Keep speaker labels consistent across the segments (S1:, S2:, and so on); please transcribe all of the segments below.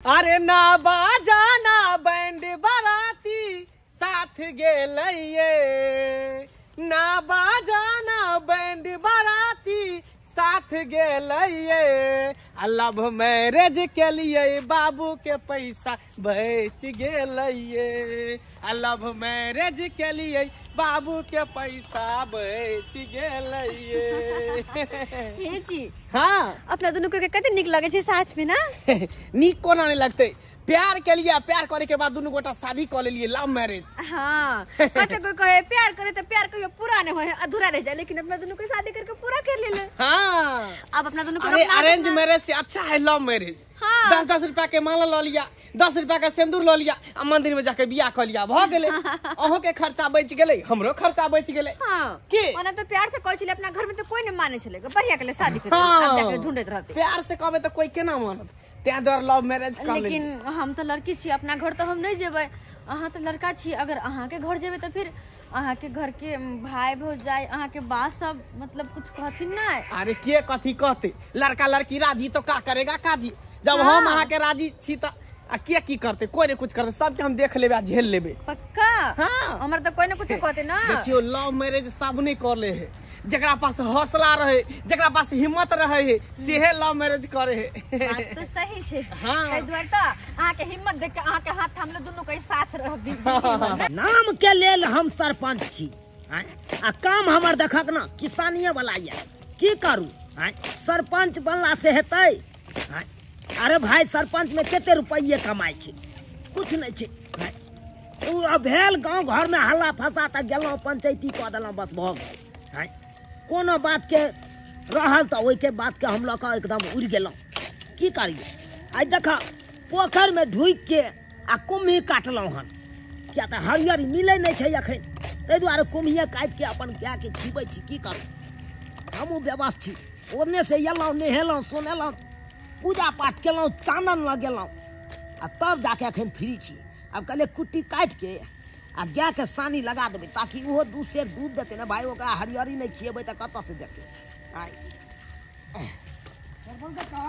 S1: अरे ना बाजा ना बैंड बाराती साथ गेलैये, ना बाजा ना बैंड बाराती साथ गेलैये। लव मैरिज के लिए बाबू के पैसा बच गेलैये, लव मैरिज के लिए बाबू के पैसा बच गेलैये।
S2: हे जी
S1: हाँ,
S2: अपना दोनों को कते निक लगे छे साथ में ना।
S1: नीक कोना नहीं लगते, प्यार के लिए, प्यार करे के बाद दोनों गोटा शादी कर ले लिए, लव मैरिज।
S2: हाँ, कते कोई कहे प्यार करे तो प्यार कहियो पूरा नहीं होए, अधूरा रह जाए, लेकिन अपना दोनों को शादी करके पूरा कर ले ले।
S1: हाँ,
S2: अब अपना दोनों को
S1: अरे अरेंज मैरिज से अच्छा है लव मैरिज।
S2: हाँ।
S1: 10-10 रुपया के माला लो लिया, 10 रुपया का सिंदूर लो लिया, मंदिर में जाके बियाह कर लिया, भ गेले। अहों के खर्चा बच गेले, हमरो खर्चा बच गेले।
S2: हाँ,
S1: के
S2: ओना तो प्यार से कहै छले, अपना घर में तो कोई नहीं माने छले, बढ़िया के लिए शादी कर
S1: हाँ।
S2: अब जाके ढूंढत रहते।
S1: प्यार से कहबे तो कोई केना मानत, त्या द्वारा लव मैरिज कर ले।
S2: लेकिन हम तो लड़की छी, अपना घर तो हम नहीं जेबै, अहाँ तो लड़का छी, अगर अहाँ के घर जेबै तो फिर अहाँ के घर के भाई भौजाई अहाँ के बात सब मतलब कुछ कहथिन ना।
S1: अरे के कथी कहते, लड़का लड़की राजी तो का करेगा काजी, जब
S2: हाँ।
S1: हम अहाँ के राजी छी त के की करते, कोई नहीं कुछ करते, सबके हम देख लेबे, झेल लेबे।
S2: पक्का
S1: हाँ।
S2: हमर तो कोई ना कुछ कहते ना।
S1: देखियो लव मैरिज सब नहीं कर ले है, जकरा पास हौसला रहे, जकरा पास हिम्मत रहे है, सेहे लव मैरिज करे है।
S2: बात तो सही छे।
S1: हाँ।
S2: ताहि दुआरे तो अहाँ के हिम्मत देख के अहाँ के हाथ थामले दुनू के साथ रहबी।
S3: नाम के लेल हम सरपंच छी, आ काम हमर देखक ना किसानिये वाला ये, की करू सरपंच बनला से हेतै। अरे भाई सरपंच में केते रुपये कमाई छे, कुछ नहीं छे। उ भेल गांव घर में हल्ला फसा त गेलौं पंचायती कह देलौं, बस भ गेल। कोनो बात के रहल त ओइ के बात के हम लोग एकदम उड़ गेलौं, की करिए। आई देखा पोखर में ढुक के आ कुम्ही काटलौं हन, क्या तो हरियरी मिले नहीं छे अखन, ताहि दुआरे कुम्हिये काट के अपन गाय के खिबै छी, की करू। हमहूँ व्यवस्थ छी, ओने से एलौं, नहेलौं सोनेलौं, पूजा पाठ केलौं, चानन लगेलौं, आ तब जाके अखन फ्री छी। अब कहले कुट्टी काट के आ गाय के सानी लगा देबै, ताकि ओहो 2 सेर दूध देते ना भाई, ओकरा हरियरी नहीं खिएबै त कतऽ से देते।
S4: सरपंच काका,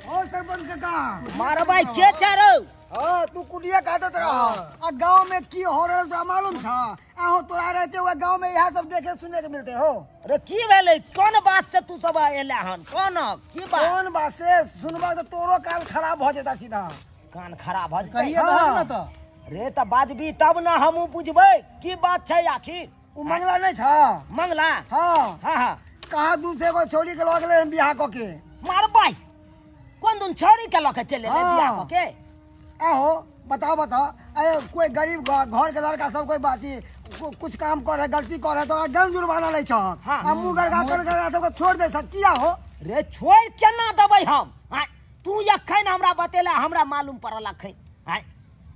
S4: ओ सरपंच काका,
S3: मारो भाई के चारो।
S4: हाँ तू कुटिया काटत रह, आ गांव में की हो रहा है मालूम था? आहो तोरा रहते हुए गांव में यह सब देखे सुनने के मिलते हो।
S3: अरे की भेलै, कोन बात से तू सब एले हन, कोन की बात?
S4: कौन बात से सुनबा तो तोरो कान खराब हो जाता सीधा।
S3: कान खराब हो
S4: कहिए
S3: हाँ।
S4: तो
S3: रे त बाजबी तब ना हमहूँ बुझबै की बात छै आखिर।
S4: उ मंगला नहीं था?
S3: मंगला
S4: हाँ
S3: हाँ हाँ,
S4: कहा दूसरे को छोड़ी के लग ले बियाह क के।
S3: मार भाई कोन दिन छोड़ी के लके चले
S4: हाँ।
S3: बियाह के।
S4: आहो बताओ बताओ, अरे कोई गरीब घर के लड़का सब कोई बात ही कुछ काम करे, गलती करे तो दंड जुर्माना ले छक।
S3: हाँ।
S4: अब मुंह गरगा कर सबको छोड़ दे सकिया हो।
S3: रे छोड़ केना देबै हम? तू अखन हमरा बतेला, हमरा मालूम पड़ल अखन।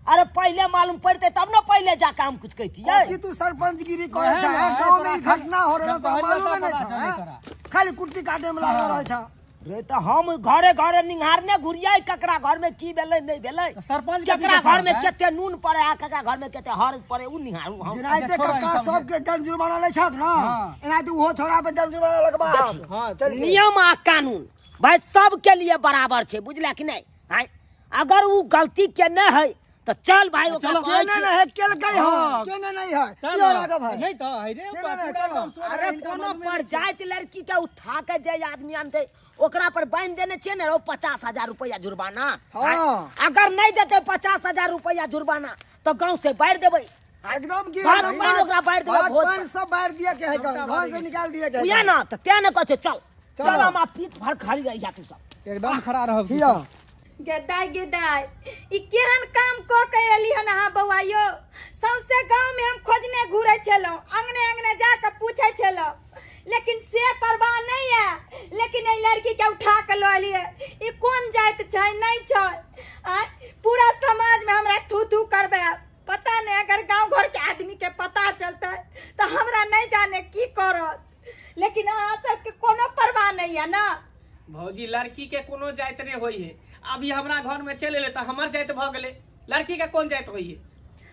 S3: अरे पहले मालूम पड़ते तब ना पहले जाके हम कुछ कहतियै।
S4: कि तू सरपंच गिरी करे छ, गांव में घटना हो रहा तो मालूम नहीं छ, खाली कुट्टी काटे में लागल रहे छ।
S3: रे त हम घरे घरे निहारने घुरियै, ककरा घर में की भेलै नहीं भेलै,
S4: सरपंच
S3: ककरा घर में केते नून पड़े आ ककरा घर में केते हरद पड़े उ निहारू हम।
S4: जिनाइते काका सबके दंड जुर्माना ले छक ना, एनाइते उहो छोरा पे दंड जुर्माना लगबा। हां चल,
S3: नियम आ कानून भाई सबके लिए बराबर छै, बुझला कि नहीं? अगर वो गलती के न है तो चल भाई ओकरा कहै
S4: केने
S3: छी।
S4: नहीं है केल कई हो, केने नहीं है यो राघव भाई
S1: नहीं तो है रे,
S3: अरे कोनो पर जाइत लड़की के उठा के जे आदमी आनते ओकरा पर बांध देने छै ने 50,000 रुपया जुर्माना।
S4: हाँ।
S3: अगर नहीं देते 50,000 रुपया जुर्माना तो गांव से बाहर देबै,
S4: एकदम की
S3: बात पानी ओकरा बाहर देबै, भोज
S4: पान सब बाहर दिया के है, घर से निकाल दिया के है।
S3: उया ना त ते न कहै छै चल
S4: चलो।
S3: चल हम पीठ भर खाली रह जा तू सब
S1: एकदम खड़ा रह।
S4: छिया
S2: गदाई गदाई ई केहन काम क के एली हन अहाँ बौआयो। सौसे गांव में हम खोजने घुरे छलौ, अंगने अंगने जाके पूछे छलौ, लेकिन से परवाह नहीं है। लेकिन ए लड़की के उठा के ल लिए, ई कौन जात छै नहीं छै। पूरा समाज में हमरा थू थू करबे, पता नहीं अगर गांव घर के आदमी के पता चलते तो हमरा नहीं जाने की करत। लेकिन अहाँ सब के कोनो परवाह नहीं है ना।
S1: भौजी लड़की के कोनो जाइत रे होई है, अभी हमरा घर में चले ले तो हमर जाइत भ गेले, लड़की के कौन जाइत होई है?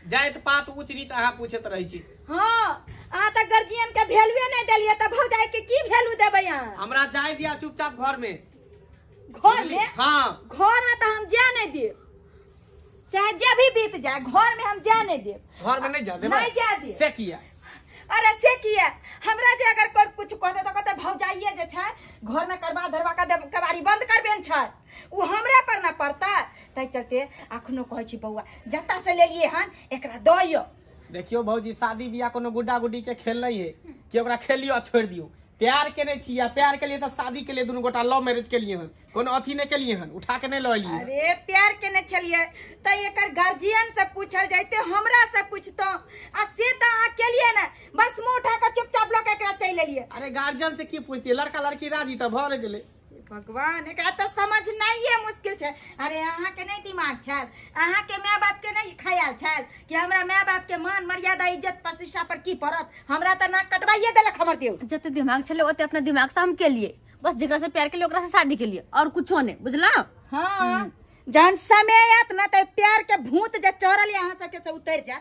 S1: जाइत पात ऊंच नीच अहाँ पूछत रही छी।
S2: हाँ आ त गार्जियन के वैल्यू नहीं देलिए त भौजाई के की वैल्यू देबै अहाँ?
S1: हमरा जाय दिया चुपचाप घर में।
S2: घर में
S1: हाँ
S2: घर में तो हम जाने दे, चाहे जे भी बीत जाए घर में हम जाने दे।
S1: घर में नहीं जा दे,
S2: नहीं जा दे।
S1: से किया
S2: अरे से किया हमरा जे अगर कोई कुछ कहते तो कहते भौजाइए जे छै घर में करवा धरवा का कबाड़ी बंद करबेन छै, उ हमरा पर ना पड़ता। तै चलते अखनो कहै छी बौआ जत्ता से लेलिए हन एकरा दइयो।
S1: देखियो भौजी शादी बियाह कोनो गुड्डा गुड्डी के खेल नहीं है कि ओकरा खेलियो आ छोड़ दियो। प्यार के नहीं छिया, प्यार के लिए तो शादी के लिए दोनों गोटा लव मैरिज के लिए हन, कोनो अथी नहीं के लिए हन, उठा के नहीं लइलिए।
S2: अरे प्यार के नहीं चलिए त एकर गार्जियन से पूछल जाते, हमरा से पूछतो आ से त आ के लिए ना बस मुंह उठा के चुपचाप लोग एकरा चल लेलिए।
S1: अरे गार्जियन से की पूछती है, लड़का लड़की राजी तो भर गेले।
S2: भगवान एकरा तो समझ नहीं है, मुश्किल है। अरे अहाँ के नहीं दिमाग छल, अहाँ के माय बाप के नहीं ख्याल छल कि हमरा माय बाप के मान मर्यादा इज्जत प्रतिष्ठा पर की पड़त। हमरा तो नाक कटवाइए देलक हमर दियो।
S5: जते दिमाग छले ओते अपना दिमाग से हम के लिए, बस जगह से प्यार के लिए ओकरा से शादी के लिए और कुछो नहीं, बुझला।
S2: हाँ जहन समय आत ना तो प्यार के भूत जे चढ़ल यहाँ सबके से उतर जा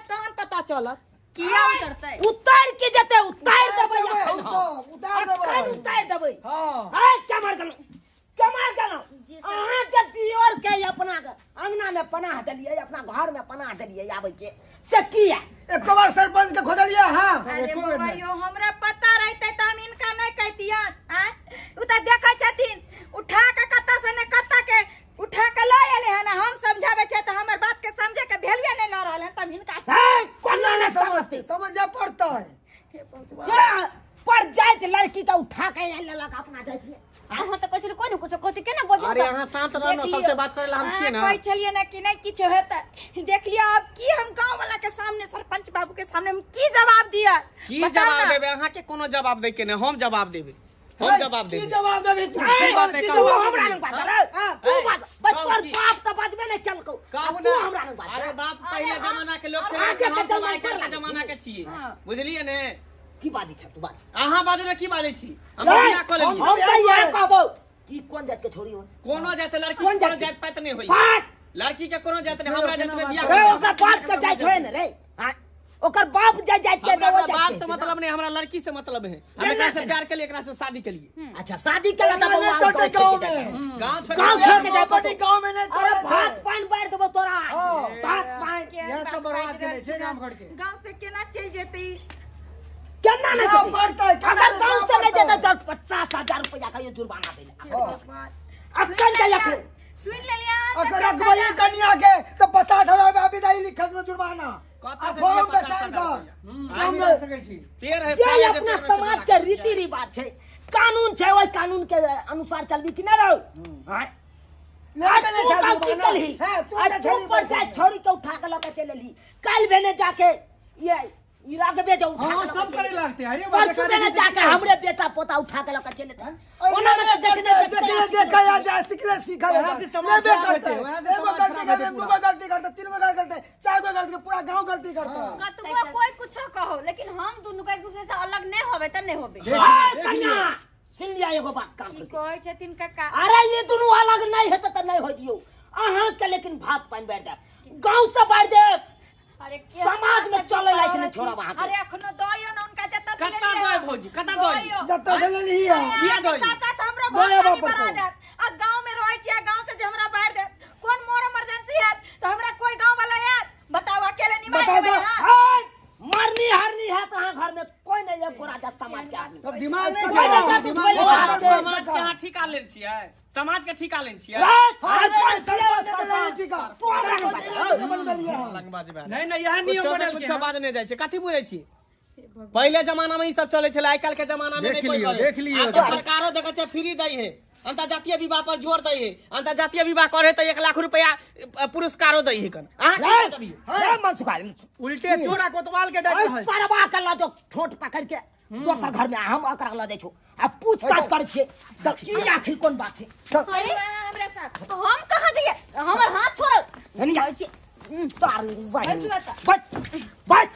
S2: तहन पता चलत
S5: किया उतरतै।
S3: उतार के जते उतार देबै,
S4: उतार देबै।
S3: उतार देबै।
S4: हाँ
S3: हां कमाल करो अहाँ जति और के अपना अंगना में पनाह देलिए, अपना घर में पनाह देलिए आबै के से किया
S4: एक बार सरपंच के खोजलिए। हाँ
S2: अरे बाबा यो हमरा पता रहते त हम इनका नहीं कहतियन। उ त देखै छथिन उठा के कत्ता से ने कत्ता के उठा के ल एले हन, हम समझावे छै त हमर बात के समझे के भेलुए नहीं ल रहल हन, तब हिनका
S3: कोना नहीं समझते।
S4: समझ जा पड़ता है।
S2: हे भगवान
S3: पर जाइत लड़की का उठा के लेलक अपना जाइत में।
S5: अहाँ तो कहै कोई न कुछ कहते के ना बोल।
S1: अरे यहाँ शांत रहना, सबसे बात करे ला हम छिए ना।
S2: कोई चलिए ना कि नहीं किछ हेता। देख लिया अब की हम गांव वाला के सामने सरपंच बाबू के सामने हम की जवाब दिया।
S1: की जवाब देबे अहाँ के कोनो जवाब दे के नहीं, हम जवाब देबे, हम जवाब देबे।
S4: की जवाब देबे तू?
S1: बात नहीं
S3: तू
S1: कहो।
S3: हमरा लग बात रे, तू बात बच्चर बाप त बजबे नहीं चलको।
S1: कहू
S3: तू
S1: ना।
S3: हमरा लग बात।
S1: अरे बाप पहले जमाना के लोग
S3: आगे
S1: छे,
S3: के
S1: हम सब
S3: जमाना
S1: आइ काल्हि के
S3: के
S1: जमाना के छिए, बुझलिए ने।
S3: की बाजी छ तू बात।
S1: अहाँ बाजू ने की बाजै छी, हम बियाह क लेलिए।
S3: हम त यह कहबो की कोन जात के छोरी हो।
S1: कोनो जात लड़की
S3: कोन
S1: कोनो
S3: जात?
S1: जात पात नहीं होई,
S3: बात
S1: लड़की के कोनो जात नहीं, हमरा जात में बियाह
S3: रे
S1: कर।
S3: ओकर बाप के जाइत होय न रे। हां ओकर बाप जाइत के
S1: हमरा
S3: देवो
S1: बाप
S3: जाइत
S1: से मतलब नहीं, हमरा लड़की से मतलब है। हम एकरा से प्यार के लिए, एकरा से शादी के लिए।
S3: अच्छा शादी के लगा
S4: नहीं चलते गाँव में।
S1: गांव छोड़
S3: गाँव
S1: के
S3: छोड़ के
S1: बियाह
S3: जाए
S1: कर।
S4: पति गाँव में नहीं
S3: अरे
S4: चले
S3: भात पान बार देबो तोरा। भात पान
S4: यह सब बर्बाद के नहीं छे गाँव घर के।
S2: गांव से केना चल जेतै।
S3: केना नहीं
S4: क्या
S3: देती?
S4: पड़ता है? क्या
S3: अगर गाँव से नहीं
S4: पड़ता है?
S3: देते तो 50,000 रुपया का ये जुर्माना देना।
S4: हाँ।
S3: अक्कल जाया फिर।
S2: सुन लेलिया
S4: अगर रखवाई कन्या के तो 50,000 विदाई लिखत में जुर्माना।
S1: कतऽ से
S4: फॉर्म
S1: दिया
S4: पे साइन
S1: 50,000
S4: कर।
S1: रुपया?
S4: हम ले सकै छी।
S1: पेड़ है,
S3: जे
S1: पेड़ है,
S3: अपना
S1: पेड़ में से
S3: समाज
S1: बना
S3: के
S1: के
S3: रीति
S1: दिया।
S3: रिवाज है, कानून है, वही कानून के अनुसार चलबी कि नहीं रहो। हाँ? आज
S4: लेकिन
S3: तू
S4: ऐसा
S3: गलती
S4: जुर्माना-
S3: करी,
S4: हाँ, तू
S3: आज
S4: ऐसा
S3: तू
S4: छोड़ी
S3: पर
S4: पर
S3: जाए
S4: चली।
S3: छोड़ी के उठा के लगा चले ली, कल भेने जाके ये इरा के बेटा उठा
S6: हाँ,
S3: के
S6: सब
S3: लगा
S6: करे
S3: चले।
S6: लागते हैं। अरे
S3: परसों देने जाके हमरे बेटा पोता उठा के लगा चले। ओना में तो देखने
S4: देखा या जाए सीखने सीखा या
S6: वहाँ से
S4: जाए।
S6: समाज
S4: लेबे
S6: खराब
S4: करते
S6: होते,
S4: हैं।
S6: वहाँ से
S4: एगो
S6: समाज
S4: गलती
S6: खराब
S4: करते,
S6: होते
S4: दूगो गलती करते, तीनगो गलती करते, चारगो गलती करते, पूरा गांव गलती करता है।
S5: कतबो कोई कुछ कहो लेकिन हम दोनों का एक दूसरे से अलग नहीं होबे त नहीं होबे।
S3: कन्या सुन लिया एगो बात काम
S2: की
S3: कर।
S2: कहै छथिन काका।
S3: अरे ये दोनों अलग नहीं है तो नहीं हो दियो अहाँ के, लेकिन भात पानी बैठ दे गांव से बैठ दे।
S2: अरे
S3: समाज में चले लायक नहीं छोड़ा वहाँ के।
S2: अरे अखनो दइयो न उनका जत्ता से
S1: कत्ता
S2: लेलियै।
S1: दय भौजी, कत्ता दय?
S2: दइयो।
S4: जत्ता से ले ली है।
S1: बिया दय।
S2: चाचा त हमरो
S4: दया
S2: बहुत
S4: बाप
S2: बड़ा
S4: पर।
S2: जात। आ गांव में रहै छी, आ गांव से जे हमरा बाहर दे कोन मोर इमरजेंसी है तो हमरा कोई गांव वाला यार बताओ अकेले निभाई
S4: बता
S2: देबै।
S4: दो।
S2: हाँ?
S3: मरनी हरनी है तो हाँ घर में कोई नहीं है गोरा जात समाज के आदमी।
S6: सब दिमाग नहीं
S3: कोई नहीं
S6: चला।
S3: जात
S6: दिमाग
S3: कोई
S6: नहीं
S3: नहीं
S6: चला।
S3: जात।
S1: समाज के यहाँ ठिका ले छियै, समाज के ठिका ले छियै।
S6: नहीं नहीं यहाँ नियम
S1: कुछो से
S6: बनल
S1: कुछो
S6: के
S1: बात नहीं जाइ छै, कथी बुझै छी? पहले जमाना में ई सब चले छले, आइ काल्हि के जमाना में
S6: देख
S1: नहीं कोई
S6: लियो,
S1: करे।
S6: देख लियो।
S1: आब तो सरकारो देखै छै फ्री दै है, अंतर्जातीय विवाह पर जोर दै है, अंतर्जातीय विवाह करे तो 1 लाख रुपया पुरस्कारो दै है कन। अहाँ की बताबियो?
S3: मन सुखा
S6: उल्टे चोरा कोतवाल के डर है।
S3: सरवा कर लो जो छोट पकड़ के दोसर घर में हम अकरा लो दे छो आ पूछताछ कर छे त की आखिर कोन बात छे।
S2: अरे हमरा साथ
S5: हम कहाँ जाइए, हमर हाथ छोड़ो।
S3: नहीं
S5: कहै छी,
S3: तार
S2: बच बता।
S3: बस बस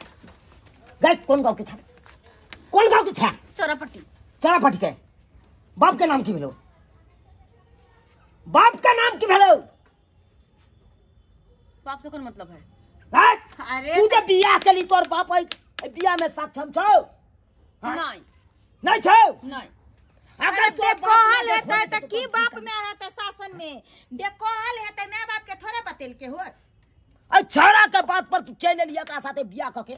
S3: गए कौन गांव के था, कौन गांव के था?
S5: चोरापट्टी।
S3: चला फट के बाप के नाम की भेलो, बाप का नाम की भेलो।
S5: बाप से कौन मतलब है?
S2: अरे
S3: तू जब बियाह के लिए तोर बाप आई बियाह में सक्षम छो?
S5: नहीं
S3: नहीं छो?
S5: नहीं।
S3: अगर तो
S2: बेकहल हेतै त की बाप में रहते शासन में, बेकहल हेतै माय बाप के थोड़े बतेल के होत।
S3: अ छौड़ा के बात पर तू चल लिया एकरा साथे बियाह क के,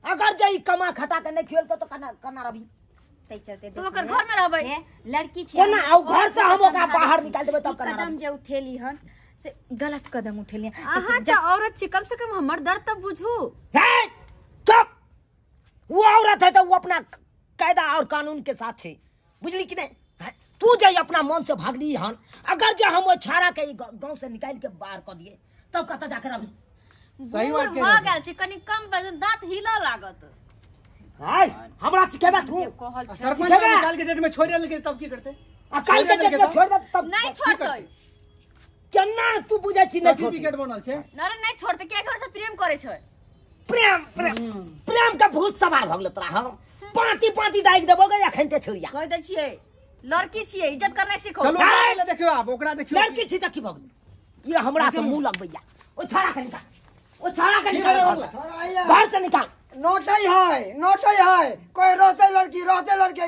S3: अगर जई कमा खटा के नहीं खेल के तो कना रवि
S2: तै चलते
S5: तुम ओकर घर में रहबै,
S2: लड़की छी
S3: कोना आउ घर से हम ओकरा बाहर निकाल देबै तब कना
S2: कदम जे उठेली हन से गलत कदम उठेली।
S5: अहाँ त औरत छी, कम से कम हमर दर्द तब बुझू।
S3: है चुप, वो औरत है तो वो अपना कायदा और कानून के साथ है, बुझली कि नहीं? तू जे अपना मन से भागली हन, अगर जे हम वो छाड़ा के गांव से निकाल के बाहर कर दिए तब कत जाकर अभी
S6: सही बात कह
S5: हो
S6: रहे
S5: गेल छी, कनी कम दांत हिला लागत।
S3: हाय हमरा सिखेबा तू
S6: सरपंच का निकाल के डेट में छोड़ देल के तब की करते?
S3: अकाल के डेट में छोड़ दे तब
S5: नहीं छोड़तै,
S3: केना तू बुझै छी नहीं
S6: सर्टिफिकेट बनल छे।
S5: अरे नहीं छोड़तै, के घर से प्रेम करे छै।
S3: प्रेम प्रेम प्रेम का भूत सवार भ गेल तोरा। हम पाती पाती दाइग देबो गे अखन ते छोड़िया
S5: कह दै छियै लड़की छियै, इज्जत करनाइ सीखो।
S6: चलो पहले देखियो आप ओकरा देखियो।
S3: लड़की छी त की भ गेल? ये हमरा से मुंह लगबैया। ओ छाड़ा के निकाल, ओ छाड़ा के निकाल घर से निकाल।
S4: नोटई है कोई रहते लड़की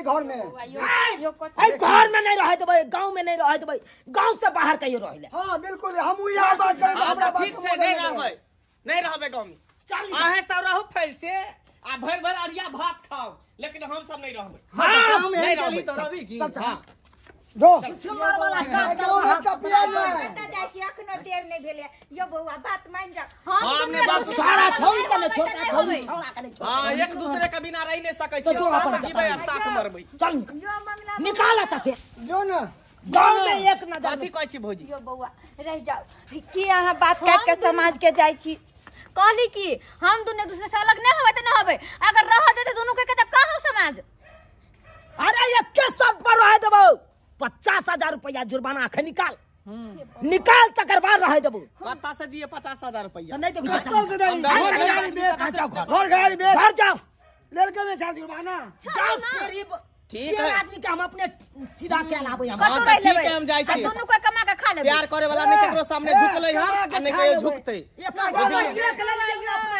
S4: घर में।
S3: ए घर में नहीं रहे देबै, गांव में नहीं रहे देबै, गांव से बाहर कहियो रहले।
S4: हाँ बिल्कुल, हम यहाँ बात करें तो हमरा बात
S1: ठीक छै, नहीं रहबै गाँव में। अहे सब रहू फैल से आ भर भर अरिया भात खाओ, लेकिन हम सब नहीं रहबै।
S6: हां में
S1: नहीं
S6: निकाली
S1: रहबै।
S6: तो रवि की
S1: हाँ
S4: दो
S3: चुमार वाला काज
S4: गाँव में का पिया नहीं।
S2: कत जाय छी, अखनो देर नहीं भेले। यो बौआ बात मान जा।
S1: हमने बात
S3: छाड़ा छोड़ी के नहीं छोड़ा, छोड़ी छौड़ा के नहीं छोड़ा।
S1: हाँ, एक दूसरे के बिना रह नहीं सकै
S3: तो
S1: छी।
S3: तू अपन
S1: जीबै आ साथ मरबै।
S3: चल
S2: यो मंगला
S3: निकाल आता से
S4: जो ना
S3: गांव में एक नजर
S1: कथी कहै छी भौजी?
S2: यो बौआ रह जाओ की अहाँ बात काट के समाज के जाय छी।
S5: कहली कि हम दुनू दूसरे से अलग नहीं होबै त नहीं होबै, अगर रह देते दोनों के त का हो समाज।
S3: अरे ये के साथ पर रह देबो 50,000 रुपया जुर्माना अखन निकाल, निकाल तकर बाद रह देबो।
S1: कत्ता से दिए 50,000 रुपया?
S3: तो नहीं देबो
S4: घर
S3: घर जाओ
S4: लड़के ने छा जुर्माना।
S3: जाओ तेरी
S1: ठीक
S3: तीन
S1: है।
S3: आदमी के हम अपने सीधा के लाबे हम।
S5: कतो
S1: हाँ,
S5: रह
S1: तो ठीक
S5: लेबै,
S1: है, हम जाइ छी।
S5: दोनों को कमा के खा लेबै।
S1: प्यार करे वाला नहीं केकरो सामने झुकलै हन आ नहीं कहियो झुकतै।
S3: अपना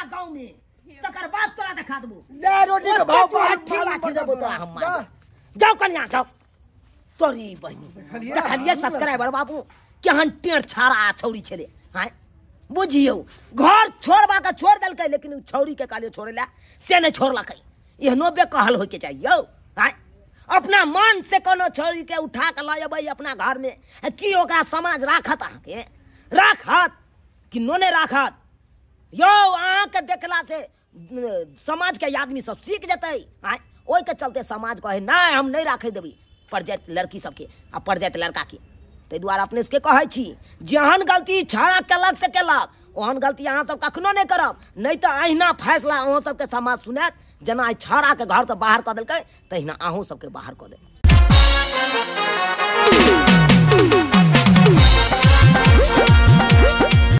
S3: गांव में तकर बाद तोरा दिखा देबो।
S4: ले रोटी के भाव
S3: ठीक देबो तोरा हम मार। जाओ कन्या जाओ, तोरी बहिनी देखलिए सब्सक्राइबर बाबू केहन टेढ़ छाड़ा छौरी छले। हां बुझियो घर छोड़बा के छोड़ देलकै, लेकिन छौरी के काले छोड़े ला से नहीं छोड़लकै। एहनो बेकहल होय के चाहिए। हां अपना मन से कोनो छौरी के उठा के ल अबै अपना घर में, की ओकरा समाज राखत अहाँके? राखत कि नोने राखत? यो अहाँ के देखला से समाज के आदमी सब सीख जेतै। आय ओइ के चलते समाज कहे नहीं हम नहीं राखे देबी परजात लड़की सबके आ परजात लड़का के। ताहि दुआरे अपने सबके कहै छी जेहन गलती छाड़ा केलक से केलक, ओहन गलती अहाँ सब कखनो नहीं करब, नहीं तो अहिना फैसला अहाँ सबके समाज सुनात। जना छाड़ा के घर से बाहर कऽ देलकै तहिना अहूँ सबके बाहर कऽ देब।